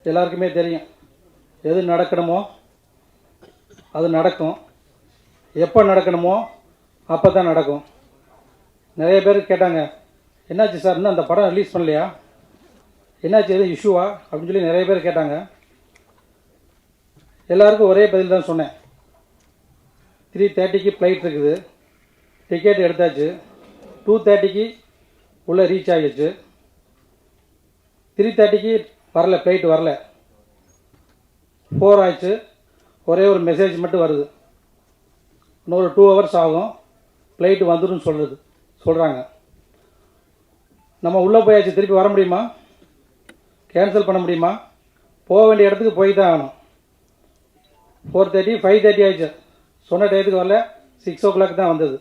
எல்லாருக்குமே தெரியும், எது நடக்கணுமோ அது நடக்கும், எப்போ நடக்கணுமோ அப்போ தான் நடக்கும். நிறைய பேர் கேட்டாங்க, என்னாச்சு சார் இன்னும் அந்த படம் ரிலீஸ் பண்ணலையா, என்னாச்சு எதுவும் இஷ்யூவா அப்படின்னு சொல்லி நிறைய பேர் கேட்டாங்க. எல்லாருக்கும் ஒரே பதில் தான் சொன்னேன். 3:30க்கு ஃப்ளைட் இருக்குது, டிக்கெட் எடுத்தாச்சு, 2:30க்கு உள்ளே ரீச் ஆகிடுச்சு. 3:30க்கு வரல, ஃப்ளைட் வரல, 4 ஆயிடுச்சு. ஒரே ஒரு மெசேஜ் மட்டும் வருது, இன்னொரு 2 ஹவர்ஸ் ஆகும், ஃப்ளைட்டு வந்துடும் சொல்கிறாங்க. நம்ம உள்ளே போயாச்சு, திருப்பி வர முடியுமா, கேன்சல் பண்ண முடியுமா? போக வேண்டிய இடத்துக்கு போய் தான் ஆகணும். 4:30 5:30 ஆயிடுச்சு. சொன்ன டயத்துக்கு வரல, 6 o'clock தான் வந்தது.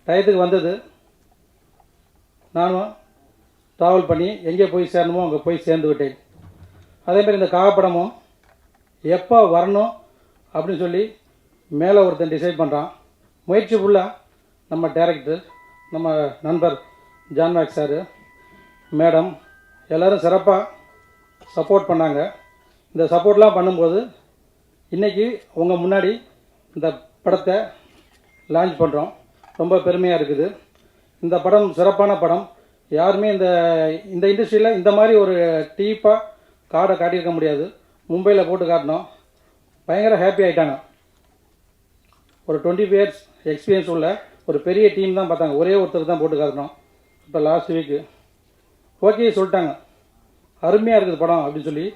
டயத்துக்கு வந்தது. நானும் ட்ராவல் பண்ணி எங்கே போய் சேரணுமோ அங்கே போய் சேர்ந்து விட்டேன். அதேமாதிரி இந்த காகப்படமும் எப்போ வரணும் அப்படின்னு சொல்லி மேலே ஒருத்தன் டிசைட் பண்ணுறான். முயற்சி ஃபுல்லாக நம்ம டைரக்டர், நம்ம நண்பர் ஜான் மேக்ஸ் சார், மேடம் எல்லோரும் சிறப்பாக சப்போர்ட் பண்ணாங்க. இந்த சப்போர்ட்லாம் பண்ணும்போது இன்றைக்கி உங்கள் முன்னாடி இந்த படத்தை லான்ச் பண்ணுறோம். ரொம்ப பெருமையாக இருக்குது. இந்த படம் சிறப்பான படம். யாருமே இந்த இண்டஸ்ட்ரியில் இந்த மாதிரி ஒரு டீப்பாக காடை காட்டியிருக்க முடியாது. மும்பையில் போட்டு காட்டினோம், பயங்கர ஹாப்பி ஆகிட்டாங்க. ஒரு 25 years எக்ஸ்பீரியன்ஸ் உள்ள ஒரு பெரிய டீம் தான் பார்த்தாங்க. ஒரே ஒருத்தர் தான் போட்டு காட்டினோம். இப்போ லாஸ்ட் வீக்கு ஓகே சொல்லிட்டாங்க, அருமையாக இருக்குது படம் அப்படின்னு சொல்லி.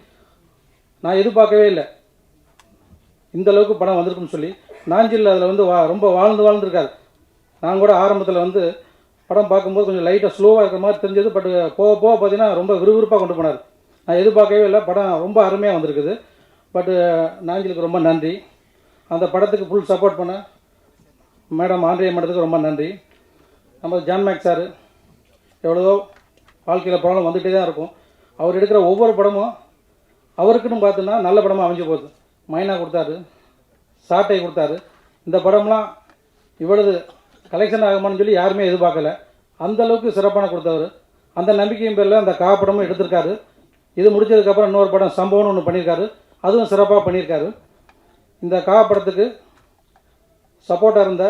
நான் எதிர்பார்க்கவே இல்லை இந்தளவுக்கு படம் வந்திருக்குன்னு சொல்லி. நாஞ்சில் அதில் வந்து ரொம்ப வாழ்ந்துருக்காரு. நான் கூட ஆரம்பத்தில் படம் பார்க்கும்போது கொஞ்சம் லைட்டாக ஸ்லோவாக இருக்கிற மாதிரி தெரிஞ்சது. பட் போக போக பார்த்தீங்கன்னா ரொம்ப விறுவிறுப்பாக கொண்டு போனார். நான் எதிர்பார்க்கவே இல்லை, படம் ரொம்ப அருமையாக வந்திருக்குது. பட்டு நாஞ்சிலுக்கு ரொம்ப நன்றி. அந்த படத்துக்கு ஃபுல் சப்போர்ட் பண்ண மேடம் ஆண்ட்ரியா மேடத்துக்கு ரொம்ப நன்றி. நம்ம ஜான் மேக்ஸ் சார், எவ்வளோ வாழ்க்கையில் ப்ராப்ளம் வந்துகிட்டே தான் இருக்கும். அவர் எடுக்கிற ஒவ்வொரு படமும் அவருக்குன்னு பார்த்தோன்னா நல்ல படமாக அமைஞ்சு போகுது. மைனா கொடுத்தாரு, சாட்டை கொடுத்தாரு. இந்த படம்லாம் இவ்வளவு கலெக்ஷன் ஆகுமான்னு சொல்லி யாருமே எதிர்பார்க்கல. அந்தளவுக்கு சிறப்பான கொடுத்தவர். அந்த நம்பிக்கையின் பேரில் அந்த படமும் எடுத்திருக்காரு. இது முடிச்சதுக்கப்புறம் இன்னொரு படம் சம்பவம்னு ஒன்று பண்ணியிருக்காரு, அதுவும் சிறப்பாக பண்ணியிருக்காரு. இந்த படத்துக்கு சப்போர்ட்டாக இருந்த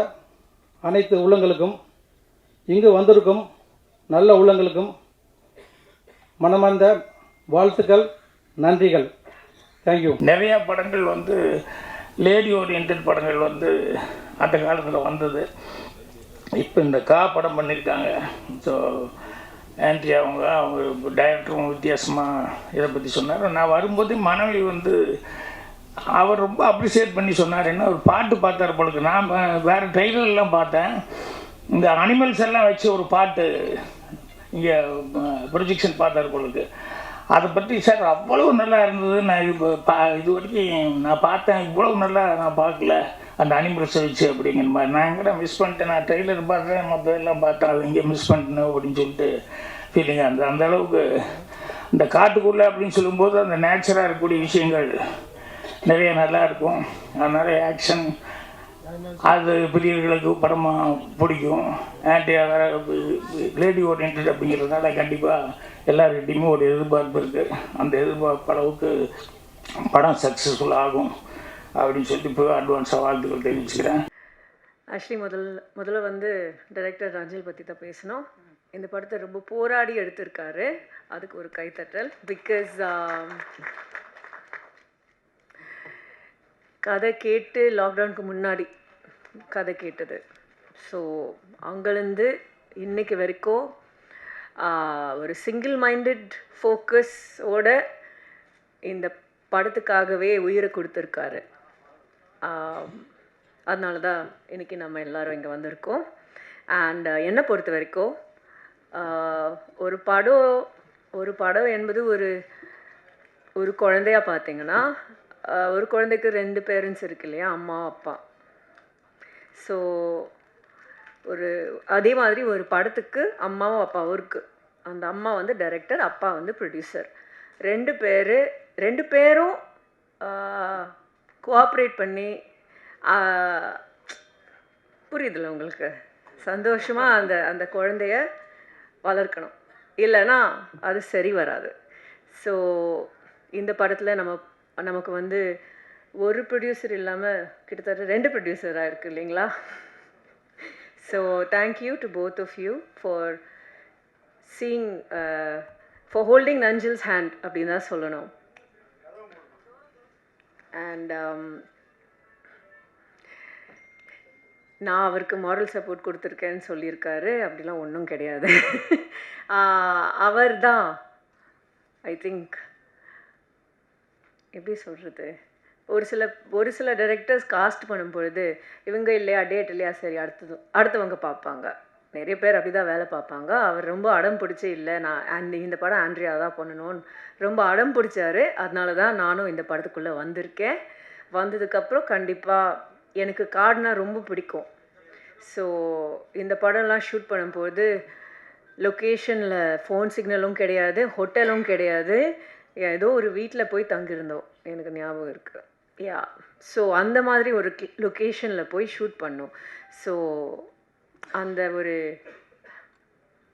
அனைத்து உள்ளங்களுக்கும், இங்கு வந்திருக்கும் நல்ல உள்ளங்களுக்கும் மனமார்ந்த வாழ்த்துக்கள், நன்றிகள். தேங்க்யூ. நிறையா படங்கள் லேடி ஓரியன்ட் படங்கள் அந்த காலத்தில் வந்தது. இப்போ இந்த படம் பண்ணியிருக்காங்க. ஸோ ஆண்ட்ரி அவங்க டைரக்டரும் வித்தியாசமாக இதை பற்றி சொன்னார். நான் வரும்போது மனைவி அவர் ரொம்ப அப்ரிஷியேட் பண்ணி சொன்னார். என்ன ஒரு பாட்டு பார்த்தார் பொழுது. நான் வேறு ட்ரெய்லர்லாம் பார்த்தேன். இந்த அனிமல்ஸ் எல்லாம் வச்சு ஒரு பாட்டு இங்கே ப்ரொஜெக்ஷன் பார்த்தார் பொழுது. அதை பற்றி சார் அவ்வளவு நல்லா இருந்தது. நான் இது வரைக்கும் நான் பார்த்தேன், இவ்வளவு நல்லா நான் பார்க்கல அந்த அனிமல்ஸை வச்சு அப்படிங்கிற மாதிரி. நான் எங்கே மிஸ் பண்ணிட்டேன். நான் ட்ரெய்லர் பார்த்தேன், மற்ற எல்லாம் பார்த்தேன், அது இங்கே மிஸ் பண்ணிட்டேன் அப்படின்னு சொல்லிட்டு ஃபீலிங்காக இருந்தது. அந்த அளவுக்கு இந்த காட்டுக்குள்ளே அப்படின்னு சொல்லும்போது அந்த நேச்சராக இருக்கக்கூடிய விஷயங்கள் நிறைய நல்லா இருக்கும். அதனால் ஆக்ஷன் அது பிரியர்களுக்கு படமாக பிடிக்கும். லேடி ஓரியன்ட் அப்படிங்கிறதுனால கண்டிப்பாக எல்லார்கிட்டையுமே ஒரு எதிர்பார்ப்பு இருக்குது. அந்த எதிர்பார்ப்பு அளவுக்கு படம் சக்ஸஸ்ஃபுல் ஆகும் அப்படின்னு சொல்லிட்டு இப்போ அட்வான்ஸாக வாழ்த்துக்கள் தெரிவிச்சுக்கிறேன். ஆக்சுவலி முதல்ல டைரக்டர் ரஞ்சில் பற்றி தான் பேசணும். இந்த படத்தை ரொம்ப போராடி எடுத்திருக்காரு, அதுக்கு ஒரு கைத்தட்டல். பிகாஸ் கதை கேட்டு லாக்டவுனுக்கு முன்னாடி கதை கேட்டது. ஸோ அங்கேருந்து இன்னைக்கு வரைக்கும் ஒரு சிங்கிள் மைண்டட் ஃபோக்கஸோட இந்த படத்துக்காகவே உயிரை கொடுத்துருக்காரு. அதனால தான் இன்றைக்கி நம்ம எல்லோரும் இங்கே வந்திருக்கோம். அண்ட் என்னை பொறுத்த வரைக்கும் ஒரு படம் என்பது ஒரு குழந்தையாக பார்த்தீங்கன்னா, ஒரு குழந்தைக்கு 2 பேரண்ட்ஸ் இருக்கு இல்லையா, அம்மா அப்பா. ஸோ அதே மாதிரி ஒரு படத்துக்கு அம்மாவும் அப்பாவும் இருக்குது. அந்த அம்மா டைரக்டர், அப்பா ப்ரொடியூசர். 2 பேரும் கோஆப்ரேட் பண்ணி, புரியுதுல்ல உங்களுக்கு, சந்தோஷமாக அந்த குழந்தைய வளர்க்கணும். இல்லைன்னா அது சரி வராது. ஸோ இந்த படத்தில் நமக்கு வந்து ஒரு ப்ரொடியூசர் இல்லாமல் கிட்டத்தட்ட 2 ப்ரொடியூசராக இருக்குது இல்லைங்களா? So thank you to both of you for seeing for holding நஞ்சில்ஸ் ஹேண்ட் அப்படின்னு தான் சொல்லணும். அண்ட் நான் அவருக்கு மாரல் சப்போர்ட் கொடுத்துருக்கேன்னு சொல்லியிருக்காரு. அப்படிலாம் ஒன்றும் கிடையாது. அவர் தான் ஐ திங்க் எப்படி சொல்கிறது, ஒரு சில டைரக்டர்ஸ் காஸ்ட் பண்ணும் பொழுது இவங்க இல்லையா, டேட் இல்லையா, சரி அடுத்தவங்க பார்ப்பாங்க. நிறைய பேர் அப்படி தான் வேலை பார்ப்பாங்க. அவர் ரொம்ப அடம் பிடிச்சி இல்லை நான் இந்த படம் ஆண்ட்ரியா தான் பண்ணணும்னு ரொம்ப அடம் பிடிச்சாரு. அதனால தான் நானும் இந்த படத்துக்குள்ளே வந்திருக்கேன். வந்ததுக்கப்புறம் கண்டிப்பாக எனக்கு காடுனா ரொம்ப பிடிக்கும். ஸோ இந்த படம்லாம் ஷூட் பண்ணும்போது லொக்கேஷனில் ஃபோன் சிக்னலும் கிடையாது, ஹோட்டலும் கிடையாது, ஏதோ ஒரு வீட்டில் போய் தங்கியிருந்தோம், எனக்கு ஞாபகம் இருக்குது. யா, ஸோ அந்த மாதிரி ஒரு லொக்கேஷனில் போய் ஷூட் பண்ணோம். ஸோ அந்த ஒரு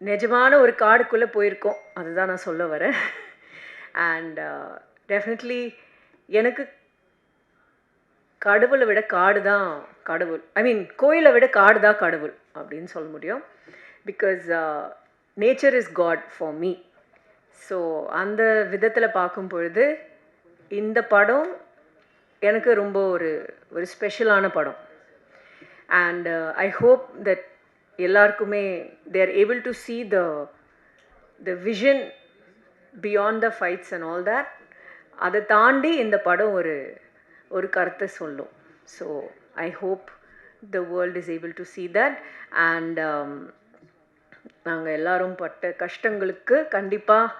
நிஜமான ஒரு காடுக்குள்ளே போயிருக்கோம், அதுதான் நான் சொல்ல வரேன். அண்ட் டெஃபினெட்லி எனக்கு கடவுளை விட காடு தான் கடவுள், ஐ மீன் கோயிலை விட காடு தான் கடவுள் அப்படின்னு சொல்ல முடியும். Because nature is God for me. So அந்த விதத்தில் பார்க்கும் பொழுது இந்த படம் எனக்கு ரொம்ப ஒரு ஸ்பெஷலான படம். அண்ட் ஐ ஹோப் தட் எல்லாருக்குமே they are able to see the vision beyond the fights and all that. அதை தாண்டி இந்த படம் ஒரு கருத்தை சொல்லும். So I hope the world is able to see that. and நாங்கள் எல்லாரும் பட்ட கஷ்டங்களுக்கு கண்டிப்பாக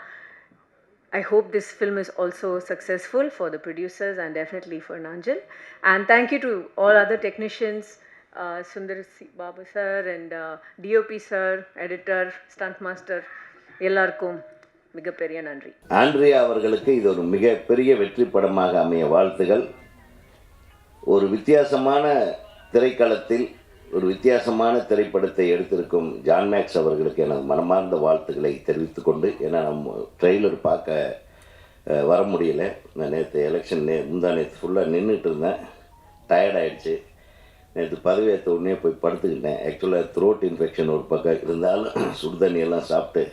I hope this film is also successful for the producers and definitely for Nanjil. And thank you to all other technicians, Sundar Babu sir and DOP sir, editor, stunt master, எல்லாருக்கும் மிகப்பெரிய நன்றி. Andrea அவர்களுக்கு இது ஒரு மிகப்பெரிய வெற்றி படமாக அமைய வாழ்த்துகள். ஒரு வித்தியாசமான திரைக்களத்தில் ஒரு வித்தியாசமான திரைப்படத்தை எடுத்திருக்கும் ஜான் மேக்ஸ் அவர்களுக்கு எனது மனமார்ந்த வாழ்த்துக்களை தெரிவித்துக் கொண்டு, ஏன்னா நம்ம ட்ரெய்லர் பார்க்க வர முடியல. நான் நேற்று எலெக்ஷன் நேற்று ஃபுல்லாக நின்றுட்டு இருந்தேன், டயர்டாயிடுச்சு. நேற்று பதவியேற்ற உடனே போய் படுத்துக்கிட்டேன். ஆக்சுவலாக த்ரோட் இன்ஃபெக்ஷன் ஒரு பக்கம் இருந்தாலும் சுடுதண்ணியெல்லாம் சாப்பிட்டு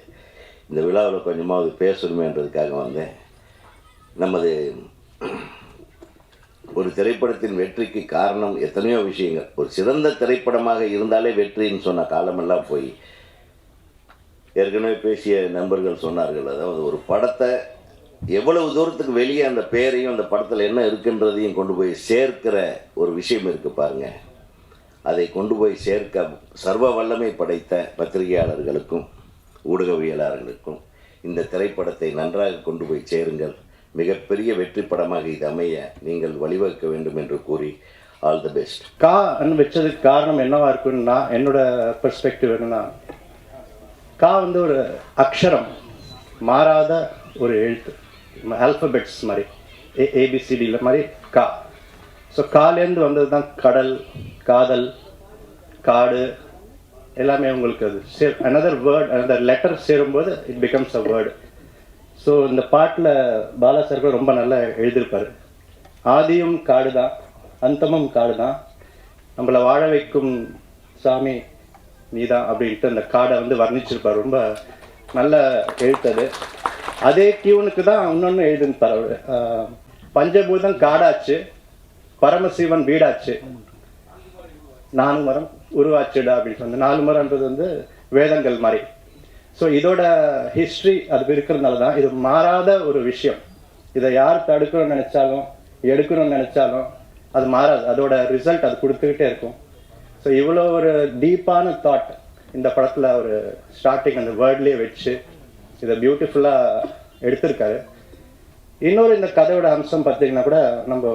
இந்த விழாவில் கொஞ்சமாவது பேசணுமேன்றதுக்காக வந்தேன். நமது ஒரு திரைப்படத்தின் வெற்றிக்கு காரணம் எத்தனையோ விஷயங்கள். ஒரு சிறந்த திரைப்படமாக இருந்தாலே வெற்றின்னு சொன்ன காலமெல்லாம் போய், ஏற்கனவே பேசிய நண்பர்கள் சொன்னார்கள், அதாவது ஒரு படத்தை எவ்வளவு தூரத்துக்கு வெளியே அந்த பேரையும் அந்த படத்தில் என்ன இருக்குன்றதையும் கொண்டு போய் சேர்க்கிற ஒரு விஷயம் இருக்குது பாருங்க. அதை கொண்டு போய் சேர்க்க சர்வ வல்லமை படைத்த பத்திரிகையாளர்களுக்கும் ஊடகவியலாளர்களுக்கும் இந்த திரைப்படத்தை நன்றாக கொண்டு போய் சேருங்கள். மிகப்பெரிய வெற்றி படமாக இது அமைய நீங்கள் வழிவகுக்க வேண்டும் என்று கூறி ஆல் தி பெஸ்ட். கான்னு வச்சதுக்கு காரணம் என்னவா இருக்குன்னா, என்னோட பெர்ஸ்பெக்டிவ் என்னன்னா, கா வந்து ஒரு அக்ஷரம், மாறாத ஒரு எழுத்து, ஆல்ஃபபெட்ஸ் மாதிரி ஏபிசிடியில் மாதிரி கா. ஸோ காலேருந்து வந்தது தான் கடல், காதல், காடு எல்லாமே உங்களுக்கு அது another word, another letter சேரும்போது it becomes a word. So இந்த பாட்டில் பாலா சார் ரொம்ப நல்லா எழுதியிருப்பார். ஆதியும் காடு தான், அந்தமும் காடு தான், நம்மளை வாழ வைக்கும் சாமி நீதான் அப்படின்ட்டு அந்த காடை வந்து வர்ணிச்சிருப்பார். ரொம்ப நல்ல எழுத்தது. அதே டியூனுக்கு தான் இன்னொன்று எழுதிருப்பார் அவர். பஞ்சபூதம் காடாச்சு, பரமசிவன் வீடாச்சு, 4 மரம் உருவாச்சுடா அப்படின்னு சொன்ன 4 மரம்ன்றது வந்து வேதங்கள் மாதிரி. ஸோ இதோட ஹிஸ்ட்ரி அது இருக்கிறதுனால தான் இது மாறாத ஒரு விஷயம். இதை யார் தடுக்கணும்னு நினச்சாலும் எடுக்கணும்னு நினச்சாலும் அது மாறாது, அதோட ரிசல்ட் அது கொடுத்துக்கிட்டே இருக்கும். ஸோ இவ்வளோ ஒரு டீப்பான தாட் இந்த படத்தில் ஒரு ஸ்டார்டிங் அந்த வேர்ட்லேயே வச்சு இதை பியூட்டிஃபுல்லாக எடுத்திருக்காரு. இன்னொரு இந்த கதையோட அம்சம் பார்த்தீங்கன்னா கூட, நம்ம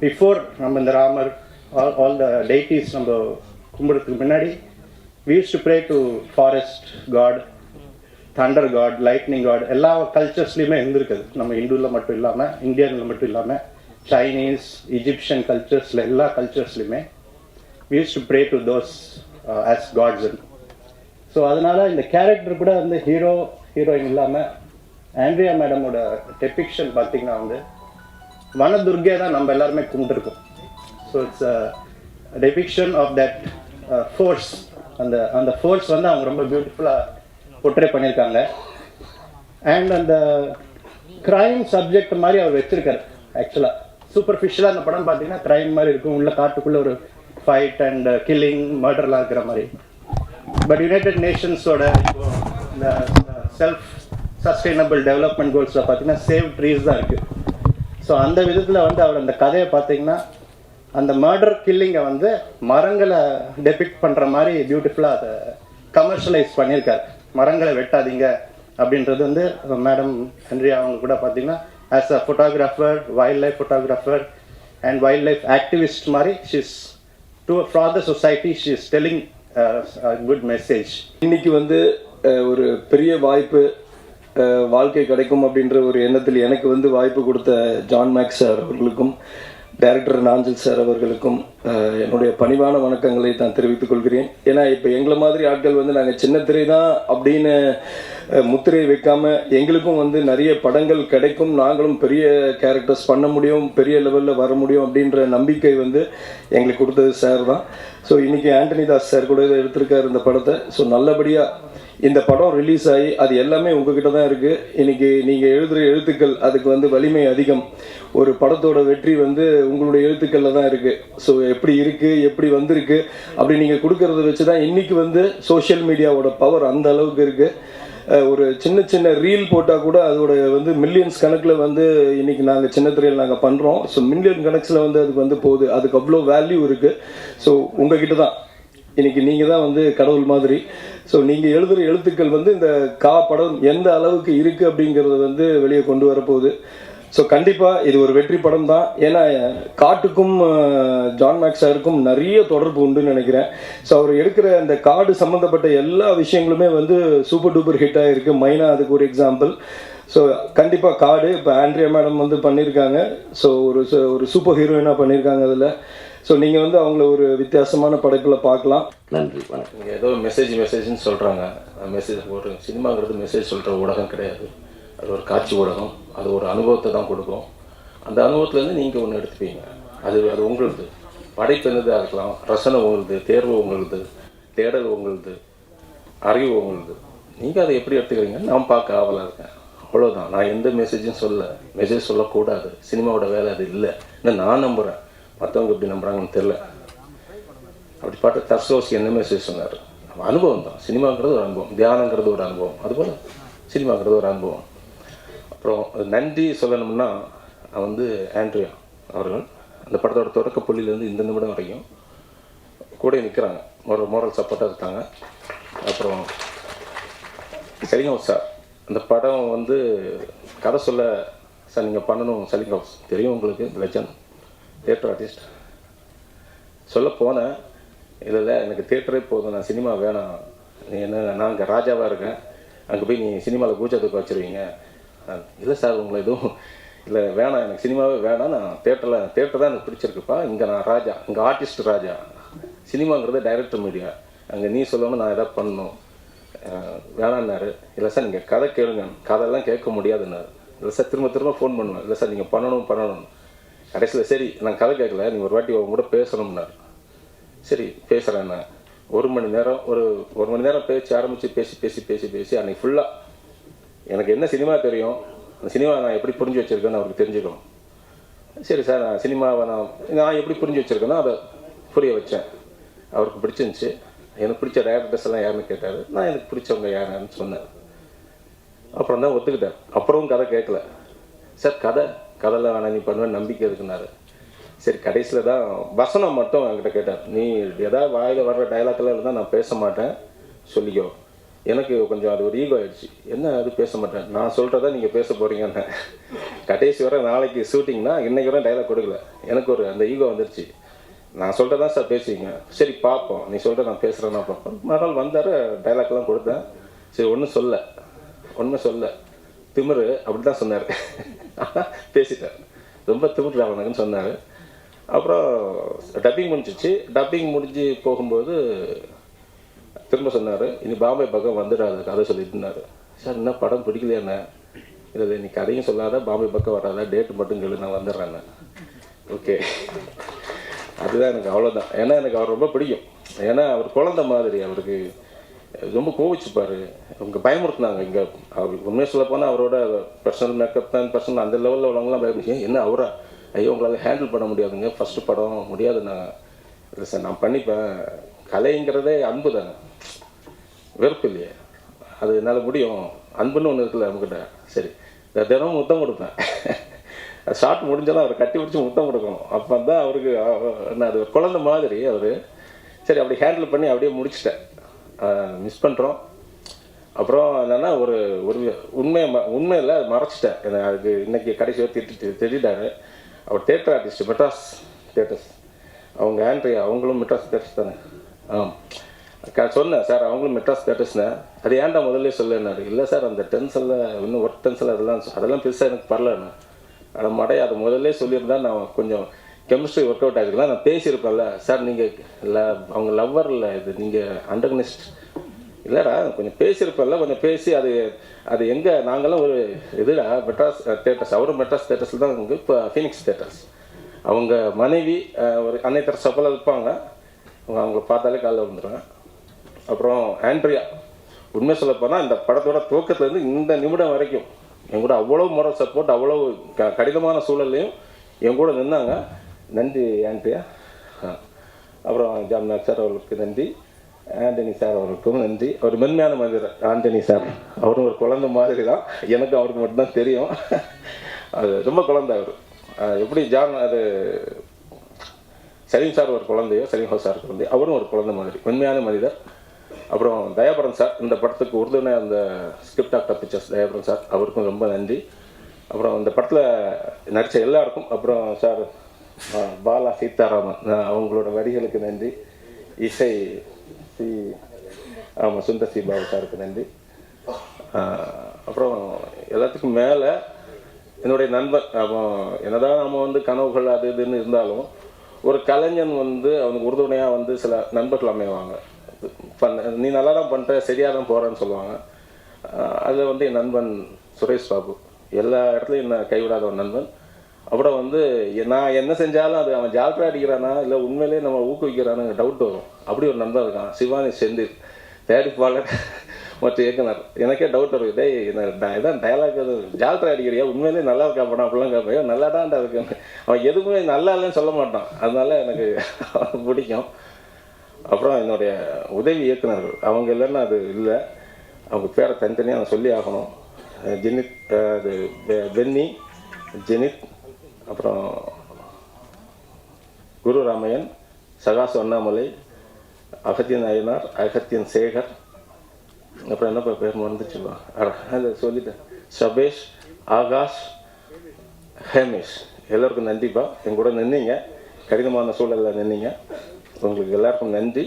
பிஃபோர் நம்ம இந்த ராமர் ஆல் த டெய்டிஸ் நம்ம கும்பிடுறதுக்கு முன்னாடி we used to pray to forest god, thunder god, lightning god. எல்லா கல்ச்சர்ஸ்லையுமே இருந்திருக்குது. நம்ம இந்துவில் மட்டும் இல்லாமல், இந்தியனில் மட்டும் இல்லாமல், சைனீஸ், இஜிப்சியன் கல்ச்சர்ஸில் எல்லா கல்ச்சர்ஸ்லையுமே we used to pray to those as gods. So அதனால் இந்த கேரக்டர் கூட வந்து ஹீரோ ஹீரோயின் இல்லாமல் ஆண்ட்ரியா மேடமோட டெபிக்ஷன் பார்த்தீங்கன்னா வந்து வனதுர்கே தான் நம்ம எல்லாருமே கும்பிட்டுருக்கோம். So it's depiction of that force. அந்த ஃபோர்ஸ் வந்து அவங்க ரொம்ப பியூட்டிஃபுல்லாக போர்ட்ரே பண்ணியிருக்காங்க. அண்ட் அந்த க்ரைம் சப்ஜெக்ட் மாதிரி அவர் வச்சிருக்காரு. ஆக்சுவலாக சூப்பர்ஃபிஷியலாக அந்த படம் பார்த்தீங்கன்னா க்ரைம் மாதிரி இருக்கும், உள்ள காட்டுக்குள்ளே ஒரு ஃபைட் அண்ட் கில்லிங் மர்டர்லாம் இருக்கிற மாதிரி. பட் யுனைடெட் நேஷன்ஸோட இந்த செல்ஃப் சஸ்டைனபிள் டெவலப்மெண்ட் கோல்ஸில் பார்த்தீங்கன்னா சேவ் ட்ரீஸ் தான் இருக்குது. ஸோ அந்த விதத்தில் வந்து அவர் அந்த கதையை பார்த்தீங்கன்னா அந்த மர்டர் கில்லிங்கை வந்து மரங்களை டெபிக்ட் பண்ணுற மாதிரி பியூட்டிஃபுல்லாக அதை கமர்ஷியலைஸ் பண்ணியிருக்காரு. மரங்களை வெட்டாதீங்க அப்படின்றது வந்து மேடம் ஹென்ரி அவங்க கூட பார்த்தீங்கன்னா as a photographer, wild life photographer and wild life activist மாதிரி she's for the society she is telling good message. இன்னைக்கு வந்து ஒரு பெரிய வாய்ப்பு வாழ்க்கை கிடைக்கும் அப்படின்ற ஒரு எண்ணத்தில் எனக்கு வந்து வாய்ப்பு கொடுத்த ஜான் மேக்ஸ் சார் அவர்களுக்கும் டைரக்டர் நாஞ்சல் சார் அவர்களுக்கும் என்னுடைய பணிவான வணக்கங்களை நான் தெரிவித்துக் கொள்கிறேன். ஏன்னா இப்போ எங்களை மாதிரி ஆட்கள் வந்து நாங்கள் சின்ன திரை தான் அப்படின்னு முத்திரை வைக்காம எங்களுக்கும் வந்து நிறைய படங்கள் கிடைக்கும், நாங்களும் பெரிய கேரக்டர்ஸ் பண்ண முடியும், பெரிய லெவலில் வர முடியும் அப்படின்ற நம்பிக்கை வந்து எங்களுக்கு கொடுத்தது சார் தான். ஸோ இன்னைக்கு ஆண்டனி தாஸ் சார் கூட எடுத்திருக்காரு இந்த படத்தை. ஸோ நல்லபடியாக இந்த படம் ரிலீஸ் ஆகி அது எல்லாமே உங்ககிட்ட தான் இருக்குது. இன்னைக்கு நீங்கள் எழுதுகிற எழுத்துக்கள் அதுக்கு வந்து வலிமை அதிகம். ஒரு படத்தோட வெற்றி வந்து உங்களுடைய எழுத்துக்களில் தான் இருக்குது. ஸோ எப்படி இருக்குது, எப்படி வந்திருக்கு அப்படி நீங்கள் கொடுக்கறத வச்சு தான் இன்றைக்கி வந்து சோஷியல் மீடியாவோட பவர் அந்த அளவுக்கு இருக்குது. ஒரு சின்ன சின்ன ரீல் போட்டால் கூட அதோட வந்து மில்லியன்ஸ் கணக்கில் வந்து இன்றைக்கி நாங்கள் சின்ன திரையில் நாங்கள் பண்ணுறோம். ஸோ மில்லியன் கணக்கில் வந்து அதுக்கு வந்து போகுது, அதுக்கு அவ்வளோ வேல்யூ இருக்குது. ஸோ உங்ககிட்ட தான் இன்னைக்கு நீங்கள் தான் வந்து கடவுள் மாதிரி. ஸோ நீங்கள் எழுதுகிற எழுத்துக்கள் வந்து இந்த படம் எந்த அளவுக்கு இருக்குது அப்படிங்கிறத வந்து வெளியே கொண்டு வரப்போகுது. ஸோ கண்டிப்பாக இது ஒரு வெற்றி படம் தான். ஏன்னா காட்டுக்கும் ஜான் மேக்ஸ் சாருக்கும் நிறைய தொடர்பு உண்டுன்னு நினைக்கிறேன். ஸோ அவர் எடுக்கிற அந்த காடு சம்மந்தப்பட்ட எல்லா விஷயங்களுமே வந்து சூப்பர் டூப்பர் ஹிட் ஆகிருக்கு. மைனா அதுக்கு ஒரு எக்ஸாம்பிள். ஸோ கண்டிப்பாக காடு இப்போ ஆண்ட்ரியா மேடம் வந்து பண்ணியிருக்காங்க. ஸோ ஒரு சூப்பர் ஹீரோயினாக பண்ணியிருக்காங்க அதில். ஸோ நீங்கள் வந்து அவங்கள ஒரு வித்தியாசமான படைப்பில் பார்க்கலாம். நன்றி, வணக்கம். நீங்கள் ஏதோ மெசேஜ்னு சொல்கிறாங்க. மெசேஜ் ஒரு சினிமாங்கிறது மெசேஜ் சொல்கிற ஊடகம் கிடையாது, அது ஒரு காட்சி ஊடகம். அது ஒரு அனுபவத்தை தான் கொடுக்கும். அந்த அனுபவத்துலேருந்து நீங்கள் ஒன்று எடுத்துப்பீங்க. அது உங்களுது. படைப்பு என்னதாக இருக்கலாம், ரசனை உங்களுது, தேர்வு உங்களுது, தேடல் உங்களுது, அறிவு உங்களுது. நீங்கள் அதை எப்படி எடுத்துக்கிறீங்க நான் பார்க்க ஆவலாக இருக்கேன். அவ்வளோதான். நான் எந்த மெசேஜும் மெசேஜ் சொல்லக்கூடாது. சினிமாவோட வேலை அது இல்லை. நான் நம்புகிறேன், மற்றவங்க எப்படி நம்புகிறாங்கன்னு தெரில. அப்படி பார்த்து தர்சோசி என்ன மெசேஜ் சொன்னார், அனுபவம் தான். சினிமாங்கிறது ஒரு அனுபவம், தியானங்கிறது ஒரு அனுபவம், அதுபோல் சினிமாங்கிறது ஒரு அனுபவம். அப்புறம் நன்றி சொல்லணும்னா வந்து ஆண்ட்ரியா அவர்கள் அந்த படத்தோட தொடக்க புள்ளியிலேருந்து இந்த நிமிடம் வரைக்கும் கூட நிற்கிறாங்க, மோரல் சப்போர்ட்டாக இருக்காங்க. அப்புறம் சலிங் ஹவுஸ் சார், அந்த படம் வந்து கதை சொல்ல சார் நீங்கள் பண்ணணும். சலிங் ஹவுஸ் தெரியும் உங்களுக்கு, லெஜண்ட் தியேட்டர் ஆர்டிஸ்ட். சொல்ல போனேன், இல்லை எனக்கு தியேட்டரே போதும், நான் சினிமா வேணாம், நீ என்ன நான் இங்கே ராஜாவாக இருக்கேன், அங்கே போய் நீ சினிமாவில் பூஜாத்துக்கு வச்சுருவீங்க. இல்லை சார் உங்களை எதுவும் இல்லை வேணாம், எனக்கு சினிமாவே வேணாம், நான் தேட்டர் தான் எனக்கு பிடிச்சிருக்குப்பா, இங்கே நான் ராஜா, இங்கே ஆர்டிஸ்ட் ராஜா, சினிமாங்கிறது டைரக்டர் மீடியா, அங்கே நீ சொல்லணும் நான் எதாவது பண்ணணும். வேணான்னாரு. இல்லை சார் நீங்கள் கதை கேளுங்க, கதையெல்லாம் கேட்க முடியாதுன்னாரு. இல்லை சார் திரும்ப ஃபோன் பண்ணுவேன், இல்லை சார் நீங்கள் பண்ணணும். கடைசியில் சரி நான் கதை கேட்கல, நீங்கள் ஒரு வாட்டி அவங்க கூட பேசணும்னாரு. சரி பேசுகிறேன். நான் ஒரு மணி நேரம் பேச்சு ஆரம்பித்து பேசி அன்றைக்கி ஃபுல்லாக எனக்கு என்ன சினிமா தெரியும், அந்த சினிமா நான் எப்படி புரிஞ்சு வச்சுருக்கேன்னு அவருக்கு தெரிஞ்சுக்கணும். சரி சார் நான் சினிமாவை நான் எப்படி புரிஞ்சு வச்சுருக்கேனோ அதை புரிய வச்சேன். அவருக்கு பிடிச்சிருந்துச்சு. எனக்கு பிடிச்ச டைரக்டர்ஸ் எல்லாம் யாருன்னு கேட்டார். நான் எனக்கு பிடிச்சவங்க யாருன்னு சொன்னேன். அப்புறம் தான் ஒத்துக்கிட்டேன். அப்புறமும் கதை கேட்கல. சார் கதைலாம் வேணாம், நீ பண்ணுவேன் நம்பிக்கை இருக்குன்னாரு. சரி கடைசியில் தான் வசனம் மட்டும் என்கிட்ட கேட்டார், நீ எதாவது வாயில் வர்ற டைலாக்லாம் இருந்தால் நான் பேச மாட்டேன் சொல்லிக்கோ. எனக்கு கொஞ்சம் அது ஒரு ஈகோ ஆகிடுச்சு. என்ன அது பேச மாட்டேன், நான் சொல்கிறதா நீங்கள் பேச போகிறீங்கன்னு. கடைசி வர நாளைக்கு ஷூட்டிங்னா இன்றைக்கி வர டைலாக் கொடுக்கல. எனக்கு ஒரு அந்த ஈகோ வந்துருச்சு. நான் சொல்கிறதான் சார் பேசுவீங்க, சரி பார்ப்போம், நீ சொல்கிற நான் பேசுகிறேன்னா பார்ப்போம். மறுநாள் வந்தார், டைலாக்லாம் கொடுத்தேன். சரி ஒன்றும் சொல்ல திமிரு அப்படி தான் சொன்னார். பேசிட்டார், ரொம்ப திமிரு அவனுக்குன்னு சொன்னார். அப்புறம் டப்பிங் முடிஞ்சு போகும்போது திரும்ப சொன்னார், இனி பாம்பே பக்கம் வந்துடாது கதை சொல்லிட்டு இருந்தார். சார் என்ன படம் பிடிக்கலையா என்ன, இல்லை நீ கதையும் சொல்லாத, பாம்பே பக்கம் வராத, டேட்டு மட்டும் கேளு, நான் வந்துடுறேன்னு. ஓகே, அதுதான் எனக்கு அவ்வளோதான். ஏன்னா எனக்கு அவர் ரொம்ப பிடிக்கும். ஏன்னா அவர் குழந்தை மாதிரி, அவருக்கு ரொம்ப கோவிச்சுப்பார். அவங்க பயமுறுத்தினாங்க இங்கே. அவர் உண்மையை சொல்ல போனால் அவரோட பர்சனல் மேக்கப் தான் பர்சனல் அந்த லெவலில் உள்ளவங்களாம் பயமுடிச்சு. என்ன அவரா, ஐயோ உங்களால் ஹேண்டில் பண்ண முடியாதுங்க, ஃபஸ்ட்டு படம் முடியாது. நான் இல்லை சார் நான் பண்ணிப்பேன், கலைங்கிறதே அன்பு தானே, வெறுப்பு இல்லையே, அது என்னால் முடியும். அன்புன்னு ஒன்று இருக்குல்ல நம்மக்கிட்ட. சரி, தினமும் முத்தம் கொடுப்பேன். ஷார்ட் முடிஞ்சாலும் அவரை கட்டி பிடிச்சி முத்தம் கொடுக்கணும். அப்போ தான் அவருக்கு என்ன, அது குழந்தை மாதிரி அவர். சரி, அப்படி ஹேண்டில் பண்ணி அப்படியே முடிச்சிட்டேன். மிஸ் பண்ணுறோம். அப்புறம் என்னென்னா ஒரு ஒரு உண்மையில் மறைச்சிட்டேன். எனக்கு அதுக்கு இன்றைக்கி கடைசி திட்டாரு. அவர் தேட்டர் ஆர்டிஸ்ட், மெட்ராஸ் தேட்டர்ஸ், அவங்க ஆண்ட்ரியா, அவங்களும் மெட்ராஸ் தேட்டர்ஸ் தானே. சொன்னேன் சார் அவங்களும் மெட்ராஸ் தேட்டர்ஸ்னே. அது ஏன்டா முதல்ல சொல்லுன்னாரு. இல்லை சார் அந்த டென்ஷனில் இன்னும் ஒர்க் டென்ஷனில் அதெல்லாம் பெருசாக எனக்கு பரலன்னு. ஆனால் மடைய அதை முதல்ல சொல்லியிருந்தா நான் கொஞ்சம் கெமிஸ்ட்ரி ஒர்க் அவுட் ஆகிருக்கலாம், நான் பேசியிருப்பேன்ல. சார் நீங்கள் இல்லை அவங்க லவ்வர் இல்லை, இது நீங்கள் அண்டர்கனிஸ்ட் இல்லைடா, கொஞ்சம் பேசியிருப்பேன்ல, கொஞ்சம் பேசி அது எங்கே நாங்களாம் ஒரு இதுடா மெட்ராஸ் தேட்டர்ஸ், அவரும் மெட்ராஸ் தேட்டர்ஸில் தான் இங்கே இப்போ ஃபீனிக்ஸ் தேட்டர்ஸ். அவங்க மனைவி ஒரு அன்னை தர சப்பலில் இருப்பாங்க. அவங்கள பார்த்தாலே காலைல வந்துடுவேன். அப்புறம் ஆண்ட்ரியா, உண்மை சொல்ல போனால் இந்த படத்தோட துவக்கத்துலேருந்து இந்த நிமிடம் வரைக்கும் என் கூட அவ்வளோ மோரல் சப்போர்ட், அவ்வளோ கடினமான சூழல்லையும் என் கூட நின்னாங்க. நன்றி ஆண்ட்ரியா. அப்புறம் ஜான் மேக்ஸ் சார் அவர்களுக்கு நன்றி, ஆண்டனி சார் அவர்களுக்கும் நன்றி. ஒரு மென்மையான மனிதர் ஆண்டனி சார், அவரும் ஒரு குழந்தை மாதிரி தான், எனக்கு அவருக்கு மட்டும்தான் தெரியும். அது ரொம்ப குழந்தை அவர். எப்படி ஜான் அது சலீம் சார் ஒரு குழந்தையோ, சலீம் ஹவுஸ் சார் குழந்தையோ, அவரும் ஒரு குழந்தை மாதிரி மென்மையான மனிதர். அப்புறம் தயாபரன் சார், இந்த படத்துக்கு உறுதுணை அந்த script actor pictures Thayaparan sir, அவருக்கும் ரொம்ப நன்றி. அப்புறம் இந்த படத்தில் நடித்த எல்லாருக்கும், அப்புறம் சார் பாலா சீதாராமன், அவங்களோட வரிகளுக்கு நன்றி. இசை ஆமாம் சுந்தர் சி பாபு சாருக்கு நன்றி. அப்புறம் எல்லாத்துக்கும் மேலே என்னுடைய நண்பன், என்னதான் நம்ம வந்து கனவுகள் அது இதுன்னு இருந்தாலும் ஒரு கலைஞன் வந்து அவனுக்கு உறுதுணையாக சில நண்பர்கள் அமைவாங்க. நீ நல்லா தான் பண்ணுற, சரியாக தான் போகிறேன்னு சொல்லுவாங்க. அதில் என் நண்பன் சுரேஷ் பாபு எல்லா இடத்துலையும் என்ன கைவிடாத ஒரு நண்பன். அப்புறம் நான் என்ன செஞ்சாலும் அது அவன் ஜால்ரா அடிக்கிறானா இல்லை உண்மையிலேயே நம்ம ஊக்குவிக்கிறானு டவுட் வரும். அப்படி ஒரு நண்பன் இருக்கான், சிவானி செந்தில், தயாரிப்பாளர் மற்றும் இயக்குனர். எனக்கே டவுட் வரும், இதே இதான் டயலாக் ஜால்ரா அடிக்கிறியா, உண்மையிலேயே நல்லா இருக்கா படம் அப்படிலாம் கேட்பேன். நல்லா தான்டா இருக்குன்னு. அவன் எதுவுமே நல்லா இல்லைன்னு சொல்ல மாட்டான், அதனால எனக்கு பிடிக்கும். அப்புறம் என்னுடைய உதவி இயக்குனர்கள், அவங்க இல்லைன்னா அது இல்லை. அவங்க பேரை தனித்தனியாக நான் சொல்லி ஆகணும். ஜெனித், அது பென்னி, ஜெனித், அப்புறம் குரு ராமையன், சகாசு அண்ணாமலை, அகத்தியன் அய்யனார், அகத்தியன் சேகர், அப்புறம் என்ன பேர் மறந்துச்சுப்பா, அதை சொல்லிட்டேன், சபேஷ், ஆகாஷ், ஹேமேஷ், எல்லோருக்கும் நன்றிப்பா. என் கூட நின்னீங்க, கடினமான சூழலில் நின்னீங்க, உங்களுக்கு எல்லாருக்கும் நன்றி.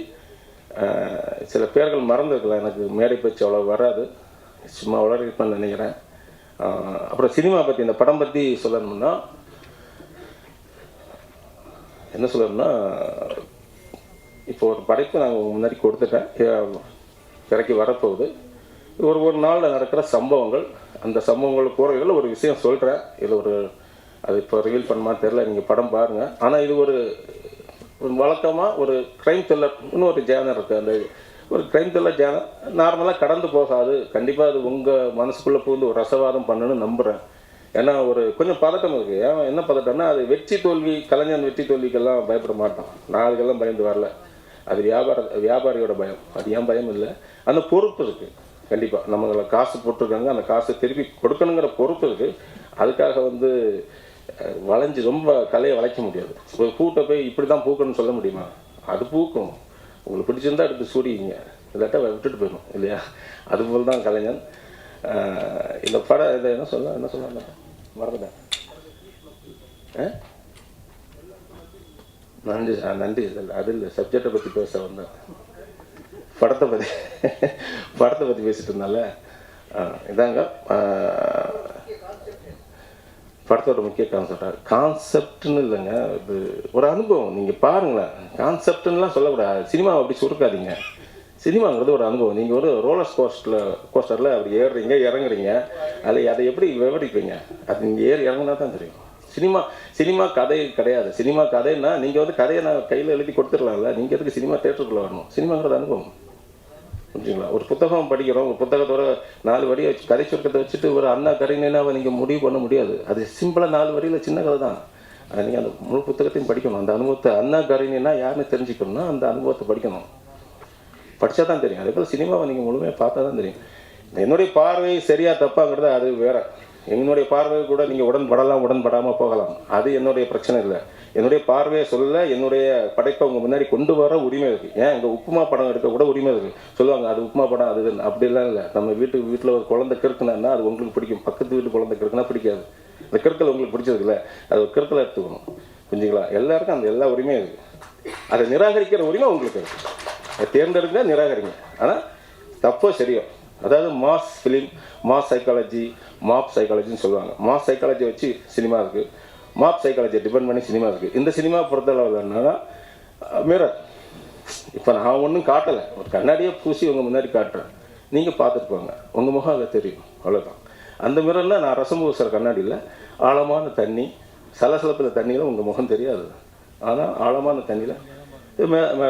சில பேர்கள் மறந்துருக்கலாம், எனக்கு மேடை பேச்சு அவ்வளோ வராது, சும்மா வளர்ப்பேன்னு நினைக்கிறேன். அப்புறம் சினிமா பற்றி, இந்த படம் பற்றி சொல்லணும்னா என்ன சொல்லணும்னா, இப்போ ஒரு படைப்பு நாங்கள் முன்னாடி கொடுத்துட்டேன், திரைக்கு வரப்போகுது. ஒரு நாளில் நடக்கிற சம்பவங்கள், அந்த சம்பவங்கள் போகிறவர்கள் ஒரு விஷயம் சொல்கிறேன். இது அது இப்போ ரிவீல் பண்ணுமா தெரில, நீங்கள் படம் பாருங்கள். ஆனால் இது ஒரு வழக்கமாக ஒரு க்ரைம் த்ரில்லர், இன்னொரு ஜேனர் இருக்குது. அந்த ஒரு க்ரைம் த்ரில்லர் ஜேனர் நார்மலாக கடந்து போகாது. கண்டிப்பாக அது உங்கள் மனசுக்குள்ளே புகுந்து ஒரு ரசவாதம் பண்ணணும்னு நம்புகிறேன். ஏன்னா கொஞ்சம் பதட்டம் இருக்குது. ஏன் என்ன பதட்டம்னா, அது வெற்றி தோல்வி, கலைஞன் வெற்றி தோல்விக்கெல்லாம் பயப்பட மாட்டான். நான் அதுக்கெல்லாம் பயந்து வரல. அது வியாபாரியோட பயம், அது ஏன் பயம் இல்லை. அந்த பொறுப்பு இருக்குது. கண்டிப்பாக நம்மளை காசு போட்டிருக்காங்க, அந்த காசை திருப்பி கொடுக்கணுங்கிற பொறுப்பு இருக்குது. அதுக்காக வளைஞ்சு ரொம்ப கலையை வளைக்க முடியாது. ஒரு பூட்டை போய் இப்படி தான் பூக்கணும்னு சொல்ல முடியுமா? அது பூக்கும், உங்களுக்கு பிடிச்சிருந்தா எடுத்து சூடிங்க, இல்லாட்டா விட்டுட்டு போயிடும் இல்லையா? அதுபோல் தான் கலைஞன். இந்த படம் இதை என்ன சொல்ல மறந்துட்டேன். நன்றி இல்லை, அது இல்லை, சப்ஜெக்டை பற்றி பேச வந்தேன். படத்தை பற்றி பேசிட்டு இருந்தால இதாங்க படத்தோட முக்கிய கான்செப்ட்னு இல்லைங்க, இது ஒரு அனுபவம். நீங்கள் பாருங்களேன், கான்செப்ட்னுலாம் சொல்லக்கூடாது. சினிமாவை அப்படி சுருக்காதீங்க. சினிமாங்கிறது ஒரு அனுபவம். நீங்கள் ஒரு ரோலர் கோஸ்டரில் அப்படி ஏறுறீங்க இறங்குறீங்க, அதில் அதை எப்படி விவரிப்பீங்க? அது நீங்கள் இறங்குனா தான் தெரியும். சினிமா கதை கிடையாது. சினிமா கதைன்னா நீங்கள் வந்து கதையை நான் கையில் எழுதி கொடுத்துடலாம்ல, நீங்கள் எதுக்கு சினிமா தேட்டருக்குள்ளே வரணும்? சினிமாங்கிறது அனுபவம், புரிஞ்சுங்களா? ஒரு புத்தகம் படிக்கிறோம், ஒரு புத்தகத்தோட 4 வரியை வச்சு கதை சுருக்கத்தை வச்சுட்டு ஒரு அண்ணா கரையினாவை நீங்கள் முடிவு பண்ண முடியாது. அது சிம்பிளாக 4 வரியில் சின்ன கதை தான். அதை நீங்கள் அந்த முழு புத்தகத்தையும் படிக்கணும். அந்த அனுபவத்தை அண்ணா கரையினா யாருன்னு தெரிஞ்சுக்கணும்னா அந்த அனுபவத்தை படிக்கணும். படித்தா தான் தெரியும். அதே போல் சினிமாவை நீங்கள் முழுமையாக பார்த்தா தான் தெரியும். என்னுடைய பார்வை சரியாக தப்பாங்கிறது அது வேறு. என்னுடைய பார்வை கூட நீங்கள் உடன்படாமல் போகலாம். அது என்னுடைய பிரச்சனை இல்லை. என்னுடைய பார்வையை சொல்ல, என்னுடைய படைப்பை உங்கள் முன்னாடி கொண்டு வர உரிமை இருக்குது. ஏன் இங்கே உப்புமா படம் எடுக்க கூட உரிமை இருக்குது. சொல்லுவாங்க அது உப்புமா படம், அது அப்படிலாம் இல்லை. நம்ம வீட்டில் ஒரு குழந்தை கிறுக்குனா அது உங்களுக்கு பிடிக்கும், பக்கத்து வீட்டு குழந்தை கிறுக்குனா பிடிக்காது. அந்த கிறுக்கல் உங்களுக்கு பிடிச்சது இல்லை, அது ஒரு கிறுக்கலை எடுத்துக்கணும், புரிஞ்சுங்களா? எல்லாருக்கும் அந்த எல்லா உரிமையும் இருக்குது. அதை நிராகரிக்கிற உரிமை உங்களுக்கு இருக்குது. அதை தேர்ந்தெடுங்க, நிராகரிங்க. ஆனால் தப்போ சரியோ, அதாவது mass film, mass psychology, mob சைக்காலஜின்னு சொல்லுவாங்க. மாஸ் சைக்காலஜி வச்சு சினிமா இருக்குது, மாப் சைக்காலஜியை டிபெண்ட் பண்ணி சினிமா இருக்குது. இந்த சினிமா பொறுத்தளவில் என்னன்னா மிரர். இப்போ நான் ஒன்றும் காட்டலை, ஒரு கண்ணாடியை பூசி உங்கள் முன்னாடி காட்டுறேன், நீங்கள் பார்த்துட்டு போங்க, உங்கள் முகம் அதை தெரியும், அவ்வளோதான். அந்த மிரர்னால் நான் ரசம் பூசுகிற கண்ணாடியில் ஆழமான தண்ணி, சலசலப்பில் தண்ணியில் உங்கள் முகம் தெரியாது. ஆனால் ஆழமான தண்ணியில்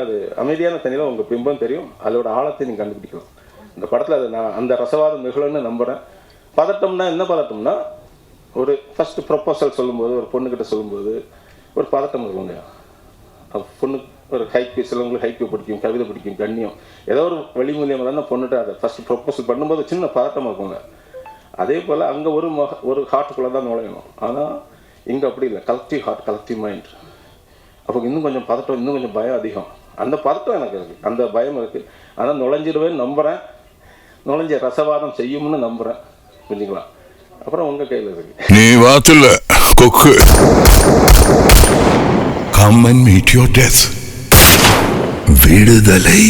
அது அமைதியான தண்ணியில் உங்கள் பிம்பம் தெரியும், அதோட ஆழத்தை நீங்கள் கண்டுபிடிக்கலாம். இந்த படத்தில் அதை நான் அந்த ரசவாதம் நிகழ்ன்னு நம்புகிறேன். பதட்டம்னா என்ன பதட்டம்னா, ஒரு ஃபஸ்ட்டு ப்ரொப்போசல் சொல்லும்போது, ஒரு பொண்ணுக்கிட்ட சொல்லும்போது ஒரு பதட்டம் இருக்குங்க. பொண்ணு ஒரு ஹைக்கு, சிலவங்களுக்கு ஹைக்கு பிடிக்கும், கவிதை பிடிக்கும், கண்ணியம், ஏதோ ஒரு வழி மூலியமாக தான் பொண்ணுகிட்ட அதை ஃபஸ்ட்டு ப்ரொப்போசல் பண்ணும்போது சின்ன பதட்டம் இருக்குங்க. அதே போல் அங்கே ஒரு ஹார்ட்டுக்குள்ளே தான் நுழையணும். ஆனால் இங்கே அப்படி இல்லை, கலெக்டிவ் ஹார்ட், கலெக்டிவ் மைண்ட். அப்போ இன்னும் கொஞ்சம் பதட்டம், இன்னும் கொஞ்சம் பயம் அதிகம். அந்த பதட்டம் எனக்கு இருக்குது, அந்த பயம் இருக்குது. ஆனால் நுழைஞ்சிடுவேன்னு நம்புகிறேன், நுழைஞ்ச ரசவாதம் செய்யும்னு நம்புகிறேன், புரிஞ்சுங்களா? அப்புறம் உங்கள் கையில் இருக்கு. நீ வாத்துல கொக்கு. Come and meet your death. விடுதலை.